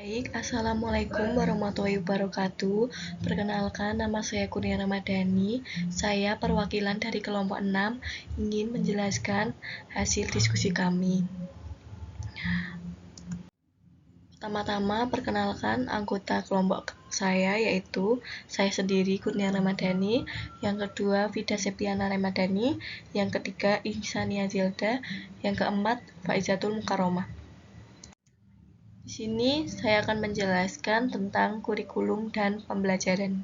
Baik, Assalamualaikum warahmatullahi wabarakatuh. Perkenalkan, nama saya Kurnia Ramadhani. Saya perwakilan dari kelompok 6 ingin menjelaskan hasil diskusi kami. Pertama-tama, perkenalkan anggota kelompok saya, yaitu saya sendiri, Kurnia Ramadhani. Yang kedua, Vida Septiana Ramadhani. Yang ketiga, Ihsania Zilda. Yang keempat, Faizatul Mukaromah. Di sini saya akan menjelaskan tentang kurikulum dan pembelajaran.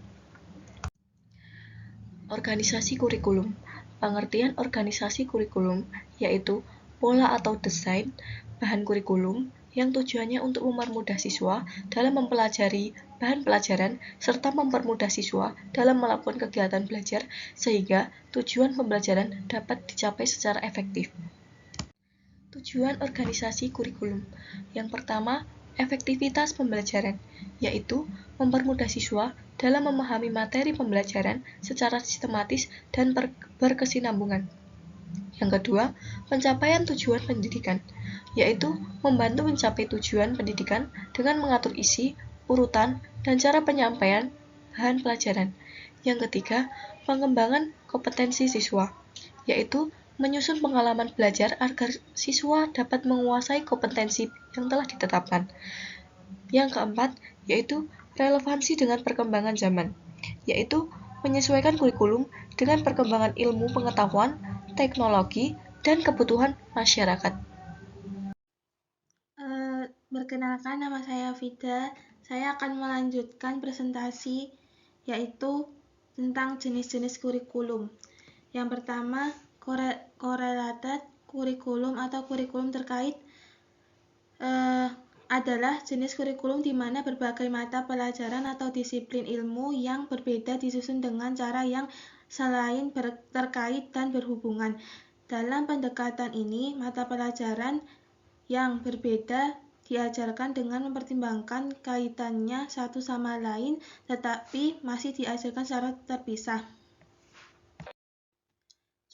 Organisasi kurikulum. Pengertian organisasi kurikulum yaitu pola atau desain bahan kurikulum yang tujuannya untuk mempermudah siswa dalam mempelajari bahan pelajaran serta mempermudah siswa dalam melakukan kegiatan belajar sehingga tujuan pembelajaran dapat dicapai secara efektif. Tujuan organisasi kurikulum. Yang pertama, efektivitas pembelajaran, yaitu mempermudah siswa dalam memahami materi pembelajaran secara sistematis dan berkesinambungan. Yang kedua, pencapaian tujuan pendidikan, yaitu membantu mencapai tujuan pendidikan dengan mengatur isi, urutan, dan cara penyampaian bahan pelajaran. Yang ketiga, pengembangan kompetensi siswa, yaitu menyusun pengalaman belajar agar siswa dapat menguasai kompetensi yang telah ditetapkan. Yang keempat, yaitu relevansi dengan perkembangan zaman, yaitu menyesuaikan kurikulum dengan perkembangan ilmu pengetahuan, teknologi, dan kebutuhan masyarakat. Perkenalkan, nama saya Vida. Saya akan melanjutkan presentasi yaitu tentang jenis-jenis kurikulum. Yang pertama, correlated kurikulum atau kurikulum terkait adalah jenis kurikulum di mana berbagai mata pelajaran atau disiplin ilmu yang berbeda disusun dengan cara yang selain terkait dan berhubungan. Dalam pendekatan ini, mata pelajaran yang berbeda diajarkan dengan mempertimbangkan kaitannya satu sama lain, tetapi masih diajarkan secara terpisah.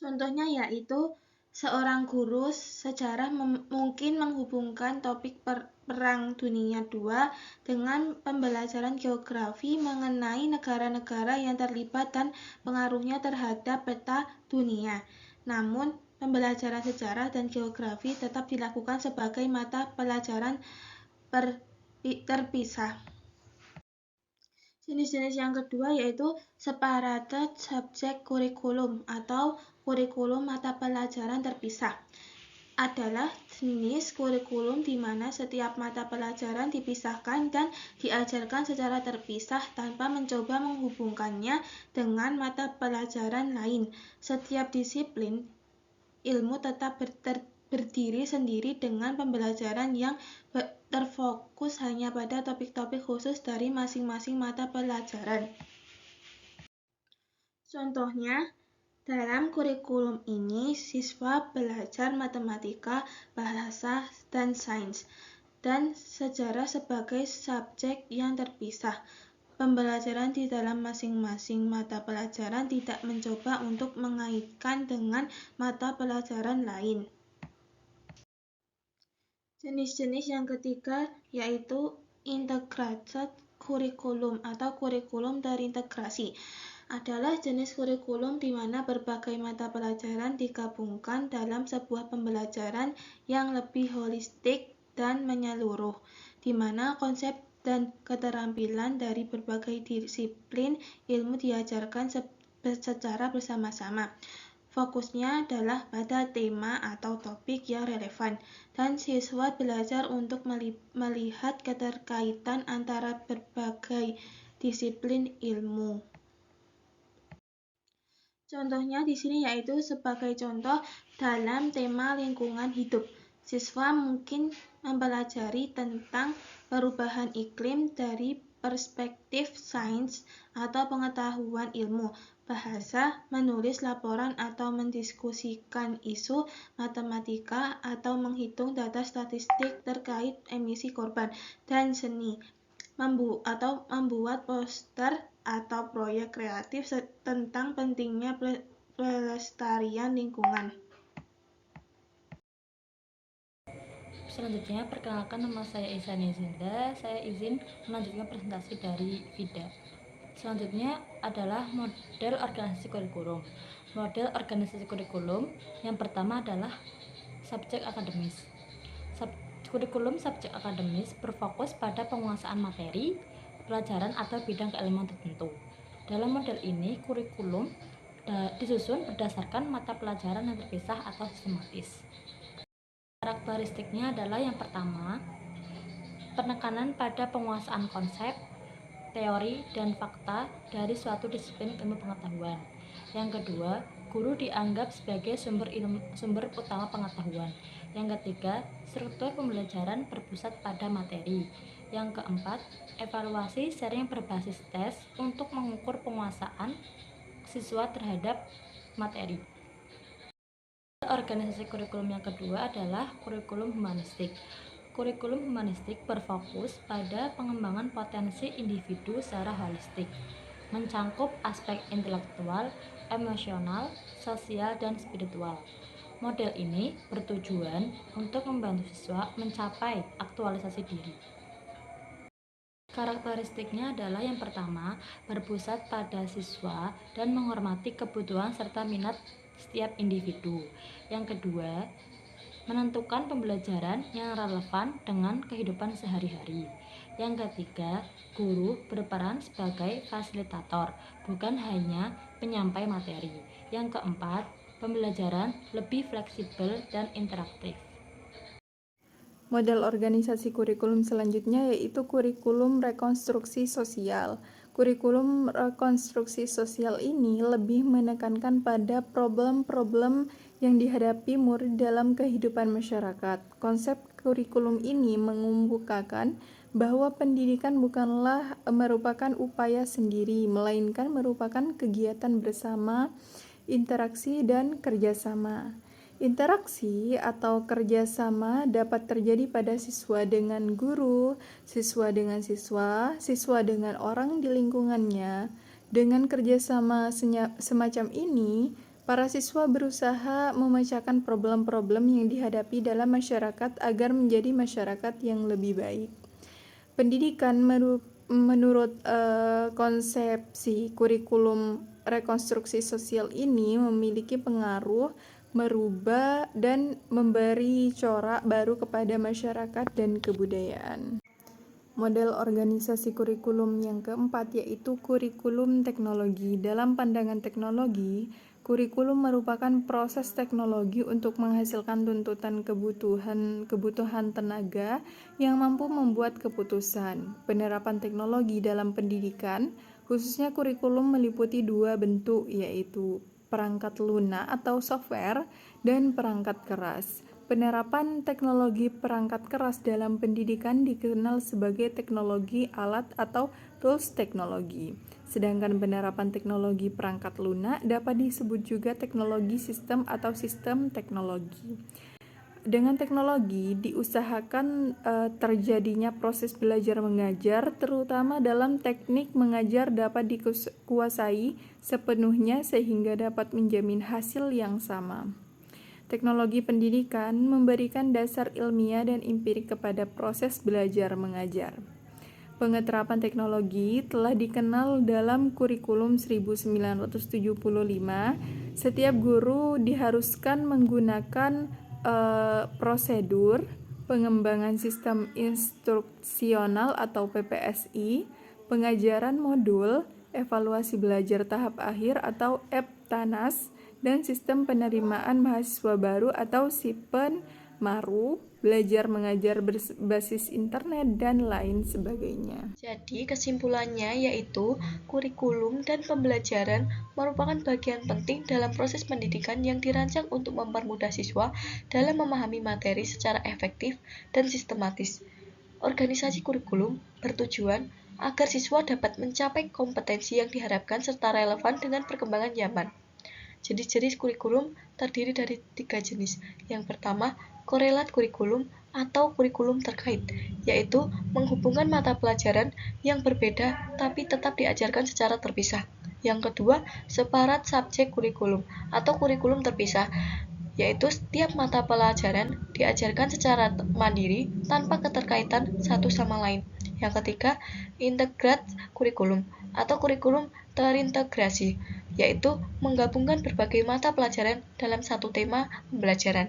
Contohnya yaitu seorang guru sejarah mungkin menghubungkan topik Perang Dunia II dengan pembelajaran geografi mengenai negara-negara yang terlibat dan pengaruhnya terhadap peta dunia. Namun, pembelajaran sejarah dan geografi tetap dilakukan sebagai mata pelajaran terpisah. Jenis-jenis yang kedua yaitu separated subject curriculum atau kurikulum mata pelajaran terpisah. Adalah jenis kurikulum di mana setiap mata pelajaran dipisahkan dan diajarkan secara terpisah tanpa mencoba menghubungkannya dengan mata pelajaran lain. Setiap disiplin ilmu tetap berdiri sendiri dengan pembelajaran yang terfokus hanya pada topik-topik khusus dari masing-masing mata pelajaran. Contohnya, dalam kurikulum ini siswa belajar matematika, bahasa, dan sains, dan sejarah sebagai subjek yang terpisah. Pembelajaran di dalam masing-masing mata pelajaran tidak mencoba untuk mengaitkan dengan mata pelajaran lain. Jenis-jenis yang ketiga yaitu integrated kurikulum atau kurikulum terintegrasi. Adalah jenis kurikulum di mana berbagai mata pelajaran digabungkan dalam sebuah pembelajaran yang lebih holistik dan menyeluruh, di mana konsep dan keterampilan dari berbagai disiplin ilmu diajarkan secara bersama-sama. Fokusnya adalah pada tema atau topik yang relevan, dan siswa belajar untuk melihat keterkaitan antara berbagai disiplin ilmu. Contohnya di sini yaitu sebagai contoh dalam tema lingkungan hidup. Siswa mungkin mempelajari tentang perubahan iklim dari perspektif sains atau pengetahuan ilmu, bahasa, menulis laporan atau mendiskusikan isu matematika atau menghitung data statistik terkait emisi karbon, dan seni, membuat poster atau proyek kreatif tentang pentingnya pelestarian lingkungan. Selanjutnya, perkenalkan, nama saya Isani Zinda. Saya izin melanjutkan presentasi dari Vida. Selanjutnya adalah model organisasi kurikulum. Model organisasi kurikulum yang pertama adalah subjek akademis. Kurikulum subjek akademis berfokus pada penguasaan materi, pelajaran atau bidang keilmuan tertentu. Dalam model ini, kurikulum disusun berdasarkan mata pelajaran yang terpisah atau sistematis. Karakteristiknya adalah yang pertama, penekanan pada penguasaan konsep, teori, dan fakta dari suatu disiplin ilmu pengetahuan. Yang kedua, guru dianggap sebagai sumber utama pengetahuan. Yang ketiga, struktur pembelajaran berpusat pada materi. Yang keempat, evaluasi sering berbasis tes untuk mengukur penguasaan siswa terhadap materi. Organisasi kurikulum yang kedua adalah kurikulum humanistik. Kurikulum humanistik berfokus pada pengembangan potensi individu secara holistik, mencangkup aspek intelektual, emosional, sosial, dan spiritual. Model ini bertujuan untuk membantu siswa mencapai aktualisasi diri. Karakteristiknya adalah yang pertama, berpusat pada siswa dan menghormati kebutuhan serta minat setiap individu. Yang kedua, menentukan pembelajaran yang relevan dengan kehidupan sehari-hari. Yang ketiga, guru berperan sebagai fasilitator, bukan hanya penyampai materi. Yang keempat, pembelajaran lebih fleksibel dan interaktif. Model organisasi kurikulum selanjutnya yaitu kurikulum rekonstruksi sosial. Kurikulum rekonstruksi sosial ini lebih menekankan pada problem-problem yang dihadapi murid dalam kehidupan masyarakat. Konsep kurikulum ini mengemukakan bahwa pendidikan bukanlah merupakan upaya sendiri, melainkan merupakan kegiatan bersama, interaksi, dan kerjasama. Interaksi atau kerjasama dapat terjadi pada siswa dengan guru, siswa dengan siswa, siswa dengan orang di lingkungannya. Dengan kerjasama semacam ini, para siswa berusaha memecahkan problem-problem yang dihadapi dalam masyarakat agar menjadi masyarakat yang lebih baik. Pendidikan menurut konsepsi kurikulum rekonstruksi sosial ini memiliki pengaruh merubah dan memberi corak baru kepada masyarakat dan kebudayaan. Model organisasi kurikulum yang keempat yaitu kurikulum teknologi. Dalam pandangan teknologi, kurikulum merupakan proses teknologi untuk menghasilkan tuntutan kebutuhan tenaga yang mampu membuat keputusan. Penerapan teknologi dalam pendidikan, khususnya kurikulum meliputi dua bentuk yaitu perangkat lunak atau software dan perangkat keras. Penerapan teknologi perangkat keras dalam pendidikan dikenal sebagai teknologi alat atau tools teknologi. Sedangkan penerapan teknologi perangkat lunak dapat disebut juga teknologi sistem atau sistem teknologi. Dengan teknologi diusahakan terjadinya proses belajar mengajar, terutama dalam teknik mengajar dapat dikuasai sepenuhnya sehingga dapat menjamin hasil yang sama. Teknologi pendidikan memberikan dasar ilmiah dan empirik kepada proses belajar mengajar. Pengeterapan teknologi telah dikenal dalam kurikulum 1975. Setiap guru diharuskan menggunakan prosedur pengembangan sistem instruksional atau PPSI, pengajaran modul, evaluasi belajar tahap akhir atau EBTANAS, dan sistem penerimaan mahasiswa baru atau SIPEN Maru, belajar mengajar berbasis internet, dan lain sebagainya. Jadi kesimpulannya yaitu kurikulum dan pembelajaran merupakan bagian penting dalam proses pendidikan yang dirancang untuk mempermudah siswa dalam memahami materi secara efektif dan sistematis. Organisasi kurikulum bertujuan agar siswa dapat mencapai kompetensi yang diharapkan serta relevan dengan perkembangan zaman. Jenis-jenis kurikulum terdiri dari 3 jenis. Yang pertama, korelat kurikulum atau kurikulum terkait, yaitu menghubungkan mata pelajaran yang berbeda tapi tetap diajarkan secara terpisah. Yang kedua, separat subjek kurikulum atau kurikulum terpisah, yaitu setiap mata pelajaran diajarkan secara mandiri tanpa keterkaitan satu sama lain. Yang ketiga, integrat kurikulum atau kurikulum terintegrasi, yaitu menggabungkan berbagai mata pelajaran dalam satu tema pembelajaran.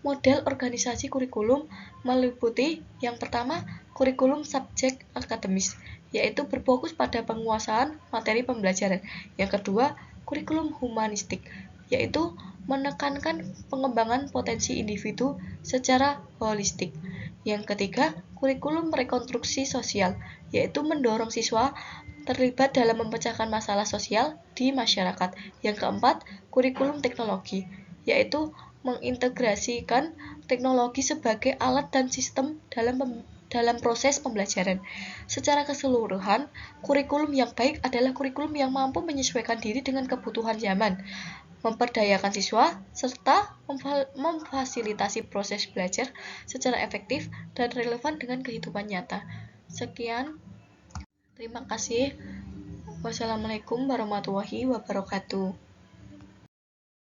Model organisasi kurikulum meliputi yang pertama, kurikulum subjek akademis, yaitu berfokus pada penguasaan materi pembelajaran. Yang kedua, kurikulum humanistik, yaitu menekankan pengembangan potensi individu secara holistik. Yang ketiga, kurikulum rekonstruksi sosial, yaitu mendorong siswa terlibat dalam memecahkan masalah sosial di masyarakat. Yang keempat, kurikulum teknologi, yaitu mengintegrasikan teknologi sebagai alat dan sistem dalam proses pembelajaran. Secara keseluruhan, kurikulum yang baik adalah kurikulum yang mampu menyesuaikan diri dengan kebutuhan zaman, memperdayakan siswa, serta memfasilitasi proses belajar secara efektif dan relevan dengan kehidupan nyata. Sekian, terima kasih. Wassalamualaikum warahmatullahi wabarakatuh.